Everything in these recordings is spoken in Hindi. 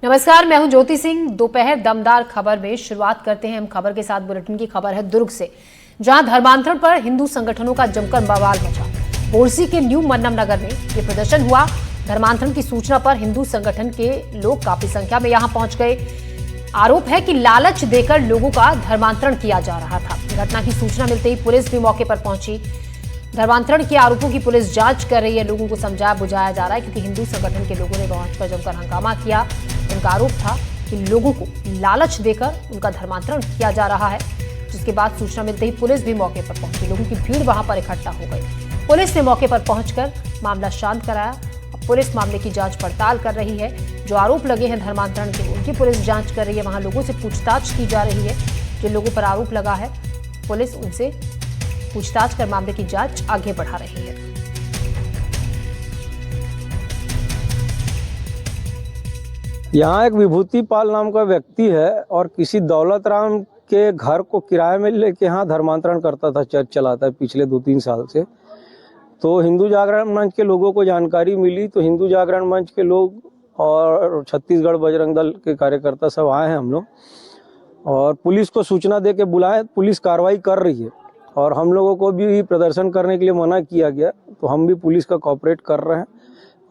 नमस्कार, मैं हूं ज्योति सिंह। दोपहर दमदार खबर में शुरुआत करते हैं हम खबर के साथ। बुलेटिन की खबर है दुर्ग से, जहां धर्मांतरण पर हिंदू संगठनों का जमकर बवाल मचा। बोरसी के न्यू मन्नम नगर में यह प्रदर्शन हुआ। धर्मांतरण की सूचना पर हिंदू संगठन के लोग काफी संख्या में यहां पहुंच गए। आरोप है कि लालच देकर लोगों का धर्मांतरण किया जा रहा था। घटना की सूचना मिलते ही पुलिस भी मौके पर पहुंची। धर्मांतरण के आरोपों की पुलिस जांच कर रही है। लोगों को समझाया बुझाया जा रहा है, क्योंकि हिंदू संगठन के लोगों ने वहां पर जमकर हंगामा किया। उनका आरोप था कि लोगों को लालच देकर उनका धर्मांतरण किया जा रहा है, जिसके बाद सूचना मिलते ही पुलिस भी मौके पर पहुंची। लोगों की भीड़ वहां पर इकट्ठा हो गई। पुलिस ने मौके पर पहुंचकर मामला शांत कराया। अब पुलिस मामले की जांच पड़ताल कर रही है। जो आरोप लगे हैं धर्मांतरण के, उनकी पुलिस जांच कर रही है। वहां लोगों से पूछताछ की जा रही है। जिन लोगों पर आरोप लगा है, पुलिस उनसे पूछताछ कर मामले की जांच आगे बढ़ा रही है। यहाँ एक विभूति पाल नाम का व्यक्ति है और किसी दौलत राम के घर को किराए में लेके यहाँ धर्मांतरण करता था, चर्च चलाता है पिछले 2-3 साल से। तो हिंदू जागरण मंच के लोगों को जानकारी मिली, तो हिंदू जागरण मंच के लोग और छत्तीसगढ़ बजरंग दल के कार्यकर्ता सब आए हैं हम लोग, और पुलिस को सूचना दे के बुलाए। पुलिस कार्रवाई कर रही है और हम लोगों को भी प्रदर्शन करने के लिए मना किया गया, तो हम भी पुलिस का कोऑपरेट कर रहे हैं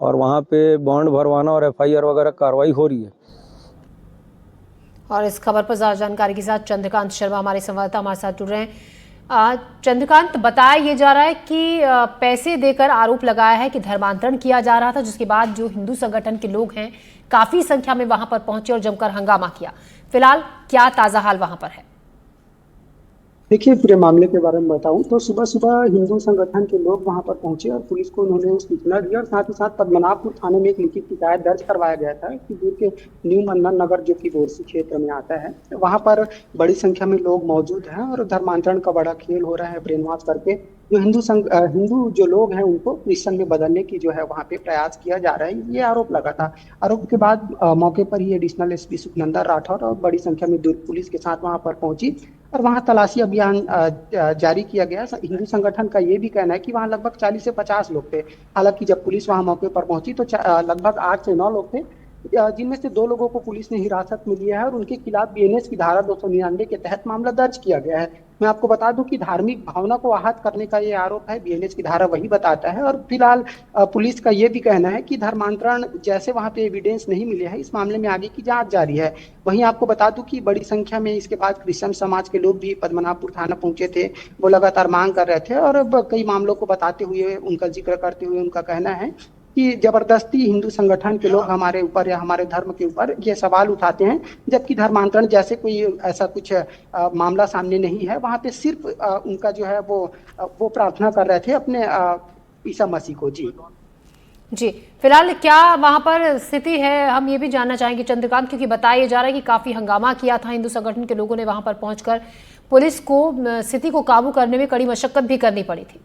और वहाँ पे बॉन्ड भरवाना और एफआईआर वगैरह कार्रवाई हो रही है। और इस खबर पर ज्यादा जानकारी के साथ चंद्रकांत शर्मा हमारे संवाददाता हमारे साथ जुड़ रहे हैं। चंद्रकांत, बताया ये जा रहा है कि पैसे देकर आरोप लगाया है कि धर्मांतरण किया जा रहा था, जिसके बाद जो हिंदू संगठन के लोग हैं काफी संख्या में वहां पर पहुंचे और जमकर हंगामा किया। फिलहाल क्या ताजा हाल वहां पर है? देखिए, पूरे मामले के बारे में बताऊं तो सुबह सुबह हिंदू संगठन के लोग वहां पर पहुंचे और पुलिस को उन्होंने सूचना दी, और साथ ही साथ पद्मनाभपुर थाने में एक लिखित शिकायत दर्ज करवाया गया था कि दूर के न्यू मन्नम नगर, जो कि बोरसी क्षेत्र में आता है, वहां पर बड़ी संख्या में लोग मौजूद हैं और धर्मांतरण का बड़ा खेल हो रहा है। ब्रेन वॉश करके जो हिंदू जो लोग हैं उनको क्रिश्चियन में बदलने की जो है वहां पे प्रयास किया जा रहा है, ये आरोप लगा था। आरोप के बाद मौके पर ही एडिशनल एसपी सुखनंदन राठौर और बड़ी संख्या में दुर्ग पुलिस के साथ वहां पर पहुंची और वहां तलाशी अभियान जारी किया गया। हिंदू संगठन का ये भी कहना है कि वहां लगभग 40 से 50 लोग थे। हालांकि जब पुलिस वहां मौके पर पहुंची तो लगभग 8 से 9 लोग थे, जिनमें से 2 लोगों को पुलिस ने हिरासत में लिया है और उनके खिलाफ बीएनएस की धारा 299 के तहत मामला दर्ज किया गया है। मैं आपको बता दूं कि धार्मिक भावना को आहत करने का ये आरोप है, बीएनएस की धारा वही बताता है। और फिलहाल पुलिस का ये भी कहना है कि धर्मांतरण जैसे वहां पे एविडेंस नहीं मिले हैं, इस मामले में आगे की जांच जारी है। वहीं आपको बता दूं कि बड़ी संख्या में इसके बाद क्रिश्चियन समाज के लोग भी पद्मनाभपुर थाना पहुंचे थे। वो लगातार मांग कर रहे थे और कई मामलों को बताते हुए, उनका जिक्र करते हुए उनका कहना है कि जबरदस्ती हिंदू संगठन के लोग हमारे ऊपर या हमारे धर्म के ऊपर ये सवाल उठाते हैं, जबकि धर्मांतरण जैसे कोई ऐसा कुछ मामला सामने नहीं है। वहां पे सिर्फ उनका जो है वो प्रार्थना कर रहे थे अपने ईसा मसीह को। जी, फिलहाल क्या वहां पर स्थिति है, हम ये भी जानना चाहेंगे चंद्रकांत, क्योंकि बताया जा रहा है कि काफी हंगामा किया था हिंदू संगठन के लोगों ने वहां पर पहुंचकर। पुलिस को स्थिति को काबू करने में कड़ी मशक्कत भी करनी पड़ी थी।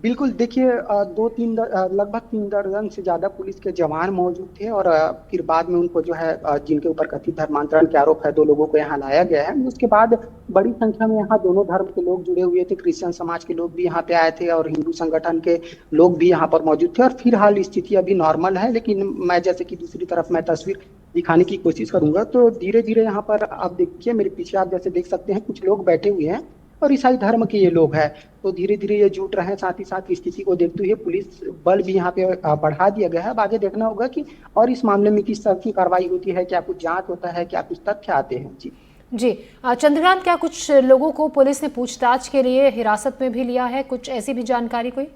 बिल्कुल, देखिए, लगभग 3 दर्जन से ज्यादा पुलिस के जवान मौजूद थे और फिर बाद में उनको जो है जिनके ऊपर कथित धर्मांतरण के आरोप है, 2 लोगों को यहाँ लाया गया है। उसके बाद बड़ी संख्या में यहाँ दोनों धर्म के लोग जुड़े हुए थे। क्रिश्चियन समाज के लोग भी यहाँ पे आए थे और हिंदू संगठन के लोग भी यहाँ पर मौजूद थे। और फिलहाल स्थिति अभी नॉर्मल है, लेकिन मैं जैसे कि दूसरी तरफ मैं तस्वीर दिखाने की कोशिश करूंगा तो धीरे धीरे यहाँ पर आप देखिए, मेरे पीछे आप जैसे देख सकते हैं कुछ लोग बैठे हुए हैं और ईसाई धर्म के ये लोग हैं, तो धीरे धीरे ये जुट रहे हैं। साथ ही साथ स्थिति को देखते हुए पुलिस बल भी यहाँ पे बढ़ा दिया गया है। अब आगे देखना होगा कि और इस मामले में किस तरह की कार्रवाई होती है, क्या कुछ जांच होता है, क्या कुछ तथ्य आते हैं। जी चंद्रकांत, क्या कुछ लोगों को पुलिस ने पूछताछ के लिए हिरासत में भी लिया है? कुछ ऐसी भी जानकारी कोई?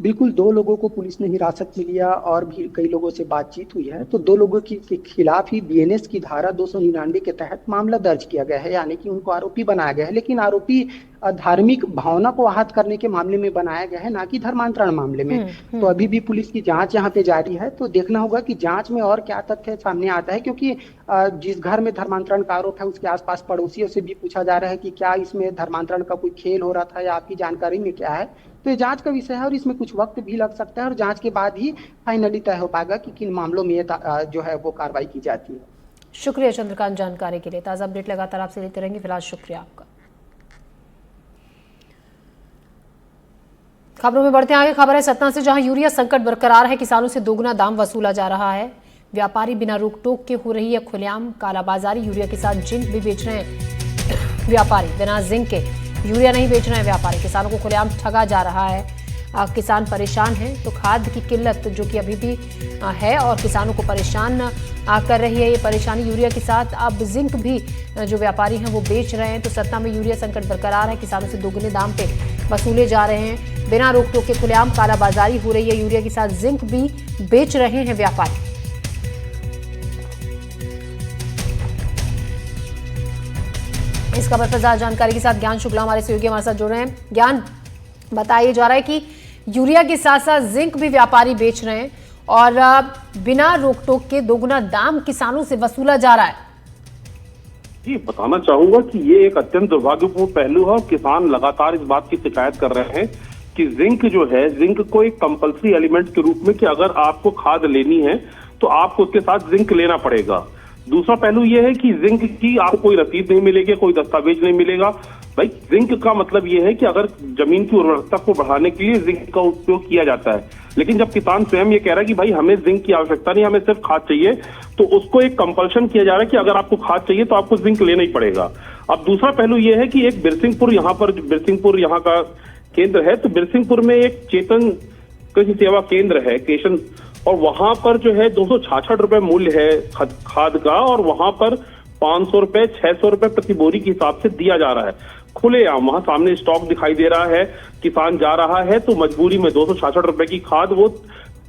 बिल्कुल, 2 लोगों को पुलिस ने हिरासत में लिया और भी कई लोगों से बातचीत हुई है। तो 2 लोगों के खिलाफ ही बीएनएस की धारा 299 के तहत मामला दर्ज किया गया है, यानी कि उनको आरोपी बनाया गया है। लेकिन आरोपी धार्मिक भावना को आहत करने के मामले में बनाया गया है, ना कि धर्मांतरण मामले में। तो अभी भी पुलिस की जांच यहाँ पे जारी है, तो देखना होगा कि जांच में और क्या तथ्य सामने आता है, क्योंकि जिस घर में धर्मांतरण का आरोप है उसके आसपास पड़ोसियों से भी पूछा जा रहा है कि क्या इसमें धर्मांतरण का कोई खेल हो रहा था या आपकी जानकारी में क्या है। तो ये जांच का विषय है और इसमें कुछ वक्त भी लग सकता है और जांच के बाद ही फाइनली तय हो पाएगा कि किन मामलों में जो है वो कार्रवाई की जाती है। शुक्रिया चंद्रकांत जानकारी के लिए। ताज़ा अपडेट लगातार आपसे लेते रहेंगे। फिलहाल शुक्रिया आपका। खबरों में बढ़ते हैं आगे। खबर है सतना से, जहां यूरिया संकट बरकरार है। किसानों से दोगुना दाम वसूला जा रहा है। व्यापारी बिना रोक टोक के हो रही है खुलेआम कालाबाजारी। यूरिया के साथ जिंक भी बेच रहे हैं व्यापारी। बिना जिंक के यूरिया नहीं बेच रहे हैं व्यापारी। किसानों को खुलेआम ठगा जा रहा है। किसान परेशान हैं। तो खाद की किल्लत जो कि अभी भी है और किसानों को परेशान कर रही है ये परेशानी। यूरिया के साथ अब जिंक भी जो व्यापारी हैं वो बेच रहे हैं। तो सतना में यूरिया संकट बरकरार है। किसानों से दोगुने दाम पे वसूले जा रहे हैं। बिना रोक टोक के खुलेआम कालाबाजारी हो रही है। यूरिया के साथ जिंक भी बेच रहे हैं व्यापारी। इस खबर पर ज्यादा जानकारी के साथ ज्ञान शुक्ला हमारे सहयोगी हमारे साथ जुड़ रहे हैं। ज्ञान, बताया जा रहा है कि यूरिया के साथ साथ जिंक भी व्यापारी बेच रहे हैं और बिना रोक टोक के दोगुना दाम किसानों से वसूला जा रहा है। जी, बताना चाहूंगा कि ये एक अत्यंत दुर्भाग्यपूर्ण पहलू है और किसान लगातार इस बात की शिकायत कर रहे हैं कि जिंक जो है, जिंक को एक कंपल्सरी एलिमेंट के रूप में कि अगर आपको खाद लेनी है तो आपको उसके साथ जिंक लेना पड़ेगा। दूसरा पहलू यह है कि जिंक की आपको कोई रसीद नहीं मिलेगी, कोई दस्तावेज नहीं मिलेगा। भाई, जिंक का मतलब यह है कि अगर जमीन की उर्वरकता को बढ़ाने के लिए जिंक का उपयोग किया जाता है, लेकिन जब किसान स्वयं ये कह रहा है कि भाई हमें जिंक की आवश्यकता नहीं, हमें सिर्फ खाद चाहिए, तो उसको एक कंपल्शन किया जा रहा है कि अगर आपको खाद चाहिए तो आपको जिंक लेना ही पड़ेगा। अब दूसरा पहलू यह है कि एक बिरसिंहपुर यहाँ का केंद्र है, तो बिरसिंहपुर में एक चेतन कृषि सेवा केंद्र है केशन, और वहां पर जो है 266 रुपए मूल्य है खाद का, और वहां पर 500 रुपए 600 रुपए प्रति बोरी के हिसाब से दिया जा रहा है खुलेआम। वहां सामने स्टॉक दिखाई दे रहा है, किसान जा रहा है तो मजबूरी में 266 रुपए की खाद वो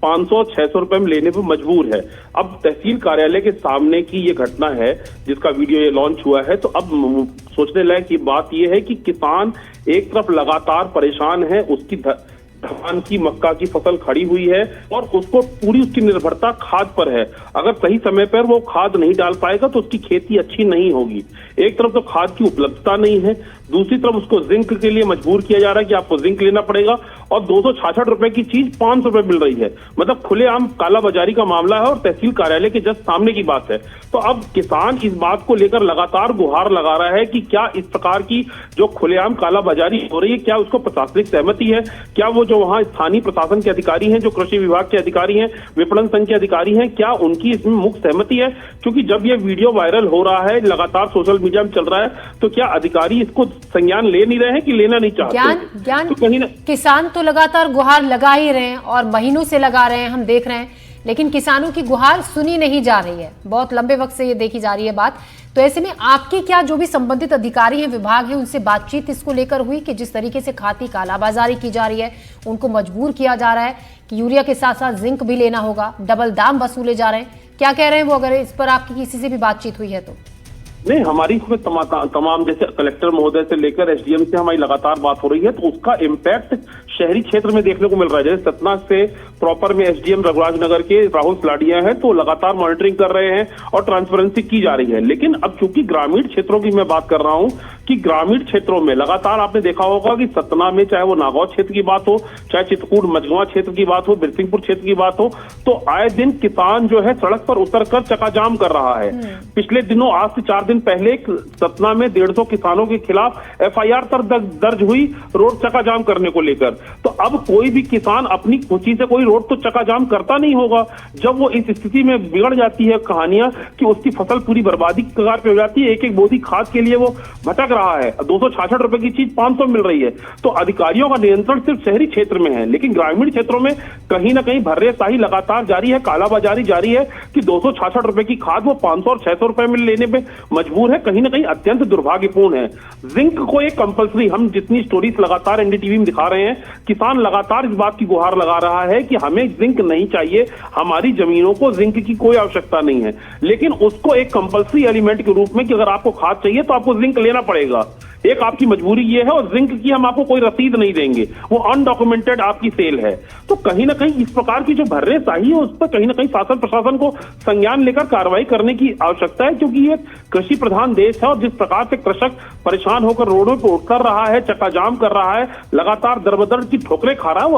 500-600 रुपए में लेने पर मजबूर है। अब तहसील कार्यालय के सामने की ये घटना है जिसका वीडियो ये लॉन्च हुआ है, तो अब सोचने लायक की बात ये है कि किसान एक तरफ लगातार परेशान है, उसकी धान की मक्का की फसल खड़ी हुई है और उसको पूरी उसकी निर्भरता खाद पर है। अगर सही समय पर वो खाद नहीं डाल पाएगा तो उसकी खेती अच्छी नहीं होगी। एक तरफ तो खाद की उपलब्धता नहीं है, दूसरी तरफ उसको जिंक के लिए मजबूर किया जा रहा है कि आपको जिंक लेना पड़ेगा, और 266 रुपए की चीज 500 रुपए मिल रही है। मतलब खुलेआम कालाबाजारी का मामला है और तहसील कार्यालय के जस्ट सामने की बात है। तो अब किसान इस बात को लेकर लगातार गुहार लगा रहा है कि क्या इस प्रकार की जो खुलेआम कालाबाजारी हो रही है, क्या उसको प्रशासनिक सहमति है, क्या वो जो वहां स्थानीय प्रशासन के अधिकारी हैं, जो कृषि विभाग के अधिकारी हैं, विपणन संघ के अधिकारी हैं, क्या उनकी इसमें मुख्य सहमति है? क्योंकि जब ये वीडियो वायरल हो रहा है, लगातार सोशल मीडिया में चल रहा है, तो क्या अधिकारी इसको संज्ञान ले नहीं रहे हैं कि लेना नहीं चाहते? ज्ञान तो कहीं ना किसान तो लगातार गुहार लगा ही रहे हैं और महीनों से लगा रहे हैं, हम देख रहे हैं, लेकिन किसानों की गुहार सुनी नहीं जा रही है। बहुत लंबे वक्त से ये देखी जा रही है बात। तो ऐसे में आपकी क्या जो भी संबंधित अधिकारी हैं, विभाग हैं, उनसे बातचीत इसको लेकर हुई कि जिस तरीके से खाद की कालाबाजारी की जा रही है, उनको मजबूर किया जा रहा है कि यूरिया के साथ साथ जिंक भी लेना होगा, डबल दाम वसूले जा रहे हैं, क्या कह रहे हैं वो? अगर इस पर आपकी किसी से भी बातचीत हुई है तो? नहीं, हमारी इसमें तमाम जैसे कलेक्टर महोदय से लेकर एसडीएम से हमारी लगातार बात हो रही है, तो उसका इम्पैक्ट शहरी क्षेत्र में देखने को मिल रहा है। जैसे सतना से प्रॉपर में एसडीएम रघुराज नगर के राहुल सलाडिया हैं, तो लगातार मॉनिटरिंग कर रहे हैं और ट्रांसपेरेंसी की जा रही है। लेकिन अब चूंकि ग्रामीण क्षेत्रों की मैं बात कर रहा हूं कि ग्रामीण क्षेत्रों में लगातार आपने देखा होगा कि सतना में चाहे वो नागौर क्षेत्र की बात हो, चाहे चित्रकूट मझगवां क्षेत्र की बात हो, बिरसिंहपुर क्षेत्र की बात हो, तो आए दिन किसान जो है सड़क पर उतरकर चकाजाम कर रहा है। पिछले दिनों आज से 4 दिन पहले सतना में 150 किसानों के खिलाफ एफआईआर दर्ज हुई रोड चकाजाम करने को लेकर। तो अब कोई भी किसान अपनी खुशी से कोई रोड तो चकाजाम करता नहीं होगा। जब वो इस स्थिति में बिगड़ जाती है कहानियां कि उसकी फसल पूरी बर्बादी के कगार पे हो जाती है, एक एक बोरी खाद के लिए वो भटक रहा है, 266 रुपए की चीज 500 मिल रही है। तो अधिकारियों का नियंत्रण सिर्फ शहरी क्षेत्र में है, लेकिन ग्रामीण क्षेत्रों में कहीं ना कहीं भर्रेशाही लगातार जारी है, कालाबाजारी जारी है कि 266 रुपए की खाद वो 500 और 600 रुपए में लेने पे मजबूर है। कहीं ना कहीं अत्यंत दुर्भाग्यपूर्ण है। जिंक को एक कंपल्सरी, हम जितनी स्टोरीज लगातार एनडीटीवी में दिखा रहे हैं, किसान लगातार इस बात की गुहार लगा रहा है कि हमें जिंक नहीं चाहिए, हमारी जमीनों को जिंक की कोई आवश्यकता नहीं है, लेकिन उसको एक कंपल्सरी एलिमेंट के रूप में कि अगर आपको खाद चाहिए तो आपको जिंक लेना पड़ेगा। एक आपकी मजबूरी ये है, और जिंक की हम आपको कोई रसीद नहीं देंगे, वो अनडॉक्यूमेंटेड आपकी सेल है। तो कहीं ना कहीं इस प्रकार की जो भर्रेशाही है उस पर कहीं ना कहीं शासन प्रशासन को संज्ञान लेकर कार्रवाई करने की आवश्यकता है, क्योंकि ये कृषि प्रधान देश है और जिस प्रकार से कृषक परेशान होकर रोडों पर उतर रहा है, चक्का जाम कर रहा है, लगातार दर बदर की ठोकरें खा रहा है, वो